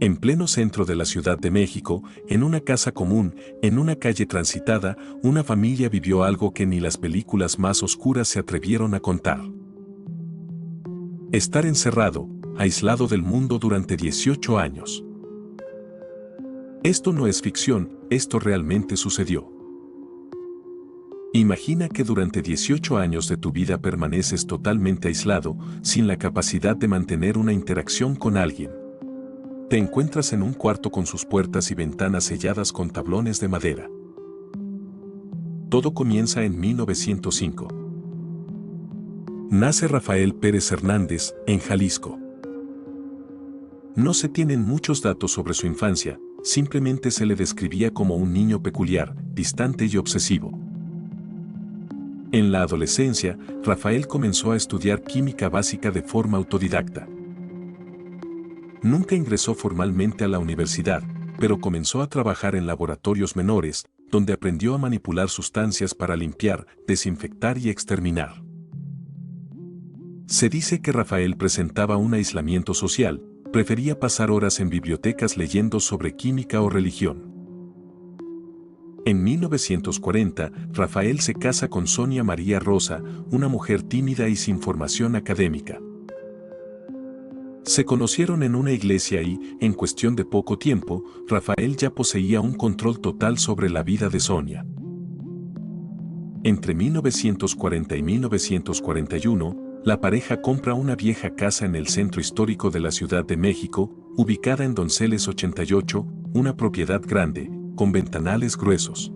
En pleno centro de la Ciudad de México, en una casa común, en una calle transitada, una familia vivió algo que ni las películas más oscuras se atrevieron a contar. Estar encerrado, aislado del mundo durante 18 años. Esto no es ficción, esto realmente sucedió. Imagina que durante 18 años de tu vida permaneces totalmente aislado, sin la capacidad de mantener una interacción con alguien. Te encuentras en un cuarto con sus puertas y ventanas selladas con tablones de madera. Todo comienza en 1905. Nace Rafael Pérez Hernández, en Jalisco. No se tienen muchos datos sobre su infancia, simplemente se le describía como un niño peculiar, distante y obsesivo. En la adolescencia, Rafael comenzó a estudiar química básica de forma autodidacta. Nunca ingresó formalmente a la universidad, pero comenzó a trabajar en laboratorios menores, donde aprendió a manipular sustancias para limpiar, desinfectar y exterminar. Se dice que Rafael presentaba un aislamiento social, prefería pasar horas en bibliotecas leyendo sobre química o religión. En 1940, Rafael se casa con Sonia María Rosa, una mujer tímida y sin formación académica. Se conocieron en una iglesia y, en cuestión de poco tiempo, Rafael ya poseía un control total sobre la vida de Sonia. Entre 1940 y 1941, la pareja compra una vieja casa en el centro histórico de la Ciudad de México, ubicada en Donceles 88, una propiedad grande, con ventanales gruesos.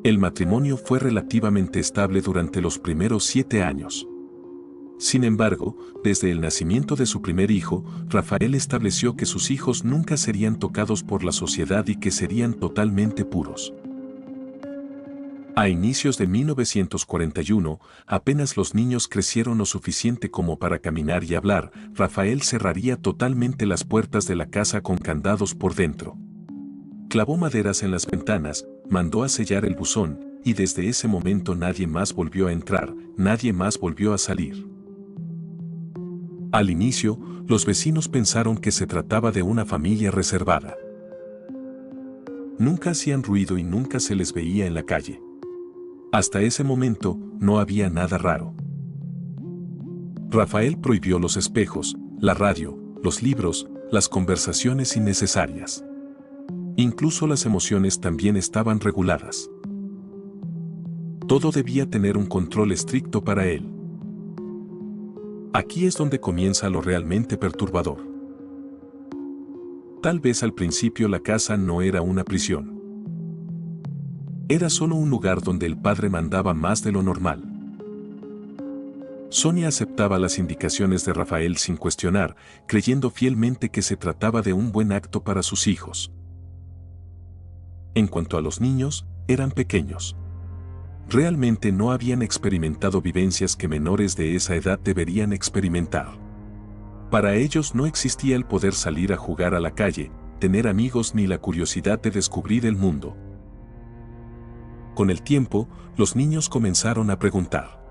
El matrimonio fue relativamente estable durante los primeros 7 años. Sin embargo, desde el nacimiento de su primer hijo, Rafael estableció que sus hijos nunca serían tocados por la sociedad y que serían totalmente puros. A inicios de 1941, apenas los niños crecieron lo suficiente como para caminar y hablar, Rafael cerraría totalmente las puertas de la casa con candados por dentro. Clavó maderas en las ventanas, mandó a sellar el buzón, y desde ese momento nadie más volvió a entrar, nadie más volvió a salir. Al inicio, los vecinos pensaron que se trataba de una familia reservada. Nunca hacían ruido y nunca se les veía en la calle. Hasta ese momento, no había nada raro. Rafael prohibió los espejos, la radio, los libros, las conversaciones innecesarias. Incluso las emociones también estaban reguladas. Todo debía tener un control estricto para él. Aquí es donde comienza lo realmente perturbador. Tal vez al principio la casa no era una prisión. Era solo un lugar donde el padre mandaba más de lo normal. Sonia aceptaba las indicaciones de Rafael sin cuestionar, creyendo fielmente que se trataba de un buen acto para sus hijos. En cuanto a los niños, eran pequeños. Realmente no habían experimentado vivencias que menores de esa edad deberían experimentar. Para ellos no existía el poder salir a jugar a la calle, tener amigos ni la curiosidad de descubrir el mundo. Con el tiempo, los niños comenzaron a preguntar: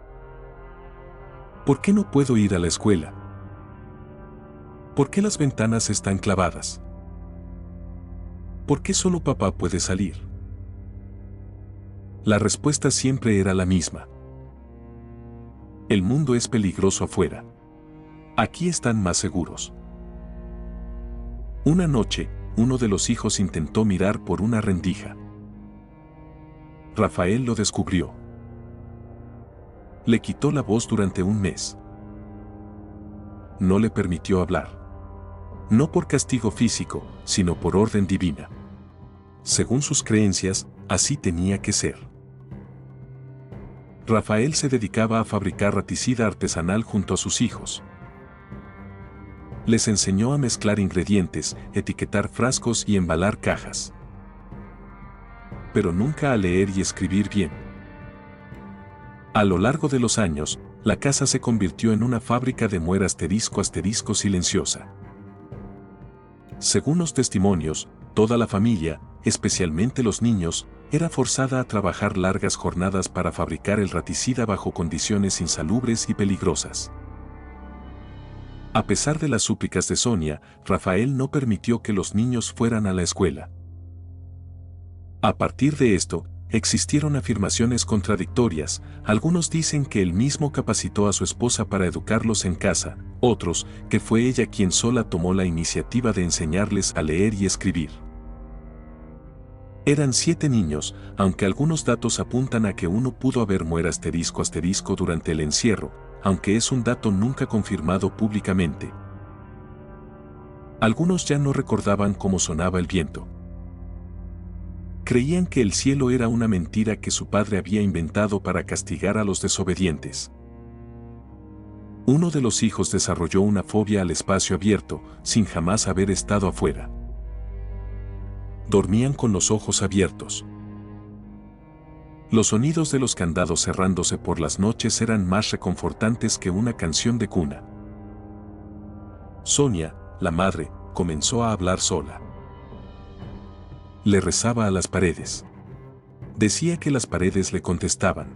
¿por qué no puedo ir a la escuela? ¿Por qué las ventanas están clavadas? ¿Por qué solo papá puede salir? La respuesta siempre era la misma. El mundo es peligroso afuera. Aquí están más seguros. Una noche, uno de los hijos intentó mirar por una rendija. Rafael lo descubrió. Le quitó la voz durante un mes. No le permitió hablar. No por castigo físico, sino por orden divina. Según sus creencias, así tenía que ser. Rafael se dedicaba a fabricar raticida artesanal junto a sus hijos. Les enseñó a mezclar ingredientes, etiquetar frascos y embalar cajas. Pero nunca a leer y escribir bien. A lo largo de los años, la casa se convirtió en una fábrica de muera ** silenciosa. Según los testimonios, toda la familia, especialmente los niños, era forzada a trabajar largas jornadas para fabricar el raticida bajo condiciones insalubres y peligrosas. A pesar de las súplicas de Sonia, Rafael no permitió que los niños fueran a la escuela. A partir de esto, existieron afirmaciones contradictorias. Algunos dicen que él mismo capacitó a su esposa para educarlos en casa, otros, que fue ella quien sola tomó la iniciativa de enseñarles a leer y escribir. Eran 7 niños, aunque algunos datos apuntan a que uno pudo haber muerto ** durante el encierro, aunque es un dato nunca confirmado públicamente. Algunos ya no recordaban cómo sonaba el viento. Creían que el cielo era una mentira que su padre había inventado para castigar a los desobedientes. Uno de los hijos desarrolló una fobia al espacio abierto, sin jamás haber estado afuera. Dormían con los ojos abiertos. Los sonidos de los candados cerrándose por las noches eran más reconfortantes que una canción de cuna. Sonia, la madre, comenzó a hablar sola. Le rezaba a las paredes. Decía que las paredes le contestaban.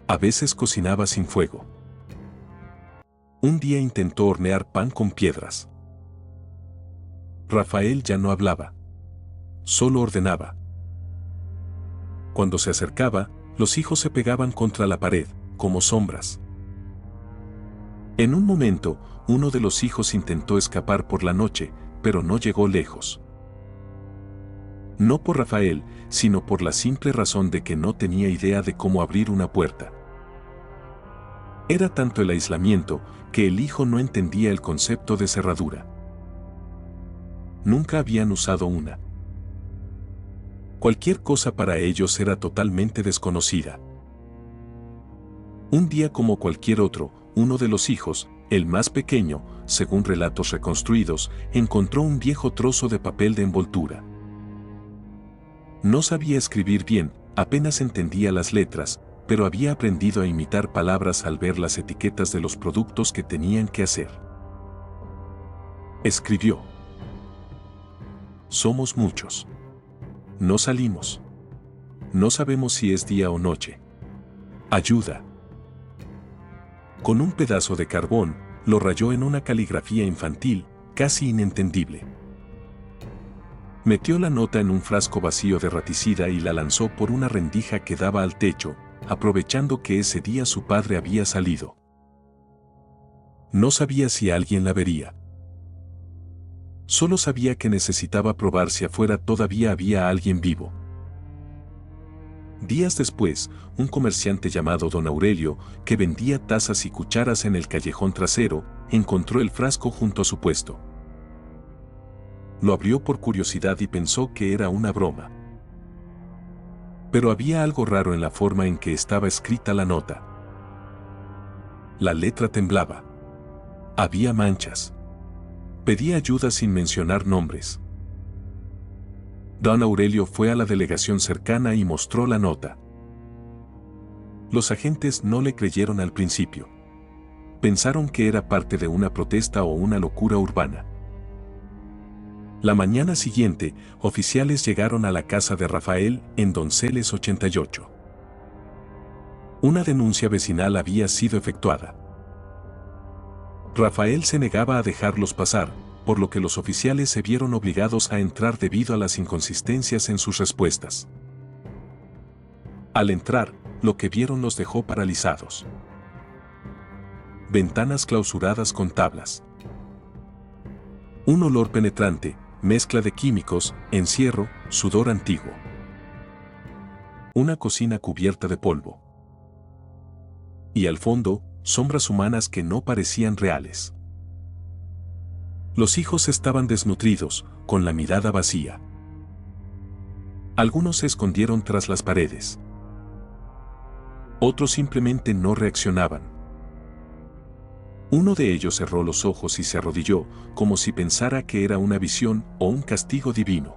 A veces cocinaba sin fuego. Un día intentó hornear pan con piedras. Rafael ya no hablaba. Solo ordenaba. Cuando se acercaba, los hijos se pegaban contra la pared, como sombras. En un momento, uno de los hijos intentó escapar por la noche, pero no llegó lejos. No por Rafael, sino por la simple razón de que no tenía idea de cómo abrir una puerta. Era tanto el aislamiento, que el hijo no entendía el concepto de cerradura. Nunca habían usado una. Cualquier cosa para ellos era totalmente desconocida. Un día como cualquier otro, uno de los hijos, el más pequeño, según relatos reconstruidos, encontró un viejo trozo de papel de envoltura. No sabía escribir bien, apenas entendía las letras, pero había aprendido a imitar palabras al ver las etiquetas de los productos que tenían que hacer. Escribió: somos muchos. No salimos. No sabemos si es día o noche. Ayuda. Con un pedazo de carbón, lo rayó en una caligrafía infantil, casi inentendible. Metió la nota en un frasco vacío de raticida y la lanzó por una rendija que daba al techo, aprovechando que ese día su padre había salido. No sabía si alguien la vería. Solo sabía que necesitaba probar si afuera todavía había alguien vivo. Días después, un comerciante llamado Don Aurelio, que vendía tazas y cucharas en el callejón trasero, encontró el frasco junto a su puesto. Lo abrió por curiosidad y pensó que era una broma. Pero había algo raro en la forma en que estaba escrita la nota. La letra temblaba. Había manchas. Pedía ayuda sin mencionar nombres. Don Aurelio fue a la delegación cercana y mostró la nota. Los agentes no le creyeron al principio. Pensaron que era parte de una protesta o una locura urbana. La mañana siguiente, oficiales llegaron a la casa de Rafael en Donceles 88. Una denuncia vecinal había sido efectuada. Rafael se negaba a dejarlos pasar, por lo que los oficiales se vieron obligados a entrar debido a las inconsistencias en sus respuestas. Al entrar, lo que vieron los dejó paralizados. Ventanas clausuradas con tablas. Un olor penetrante, mezcla de químicos, encierro, sudor antiguo. Una cocina cubierta de polvo. Y al fondo, sombras humanas que no parecían reales. Los hijos estaban desnutridos, con la mirada vacía. Algunos se escondieron tras las paredes. Otros simplemente no reaccionaban. Uno de ellos cerró los ojos y se arrodilló, como si pensara que era una visión o un castigo divino.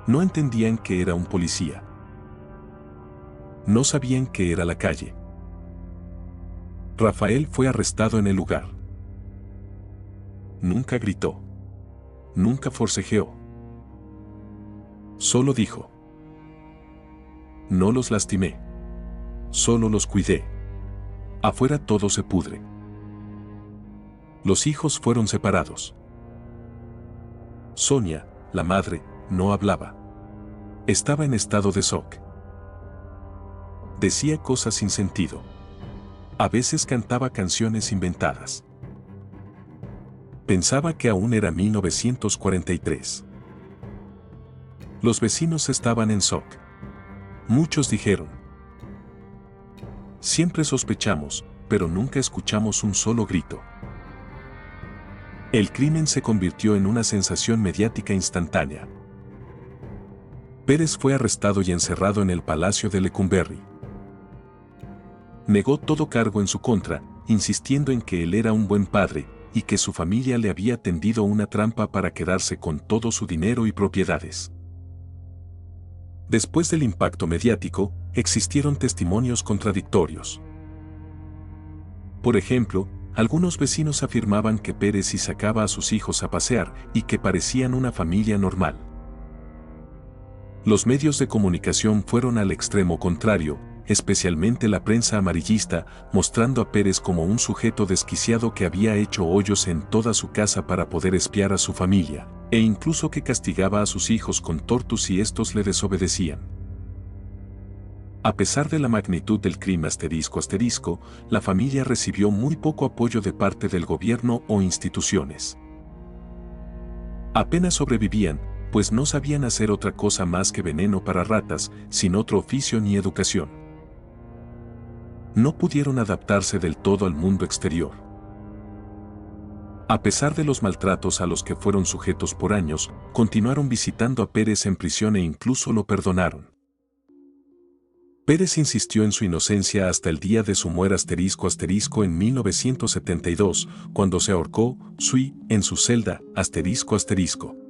No entendían que era un policía. No sabían que era la calle. Rafael fue arrestado en el lugar. Nunca gritó. Nunca forcejeó. Solo dijo: no los lastimé. Solo los cuidé. Afuera todo se pudre. Los hijos fueron separados. Sonia, la madre, no hablaba. Estaba en estado de shock. Decía cosas sin sentido. A veces cantaba canciones inventadas. Pensaba que aún era 1943. Los vecinos estaban en shock. Muchos dijeron: siempre sospechamos, pero nunca escuchamos un solo grito. El crimen se convirtió en una sensación mediática instantánea. Pérez fue arrestado y encerrado en el Palacio de Lecumberri. Negó todo cargo en su contra, insistiendo en que él era un buen padre y que su familia le había tendido una trampa para quedarse con todo su dinero y propiedades. Después del impacto mediático, existieron testimonios contradictorios. Por ejemplo, algunos vecinos afirmaban que Pérez sí sacaba a sus hijos a pasear y que parecían una familia normal. Los medios de comunicación fueron al extremo contrario, especialmente la prensa amarillista, mostrando a Pérez como un sujeto desquiciado que había hecho hoyos en toda su casa para poder espiar a su familia, e incluso que castigaba a sus hijos con torturas si estos le desobedecían. A pesar de la magnitud del crimen ***, la familia recibió muy poco apoyo de parte del gobierno o instituciones. Apenas sobrevivían, pues no sabían hacer otra cosa más que veneno para ratas, sin otro oficio ni educación. No pudieron adaptarse del todo al mundo exterior. A pesar de los maltratos a los que fueron sujetos por años, continuaron visitando a Pérez en prisión e incluso lo perdonaron. Pérez insistió en su inocencia hasta el día de su muerte *** en 1972, cuando se ahorcó, en su celda, ***.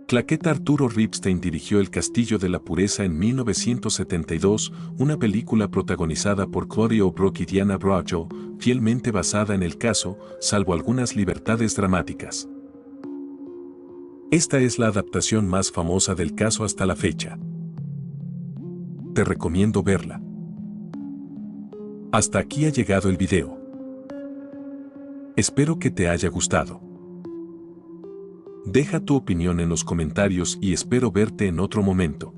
Claqueta Arturo Ripstein dirigió El Castillo de la Pureza en 1972, una película protagonizada por Claudia O'Brook y Diana Bracho, fielmente basada en el caso, salvo algunas libertades dramáticas. Esta es la adaptación más famosa del caso hasta la fecha. Te recomiendo verla. Hasta aquí ha llegado el video. Espero que te haya gustado. Deja tu opinión en los comentarios y espero verte en otro momento.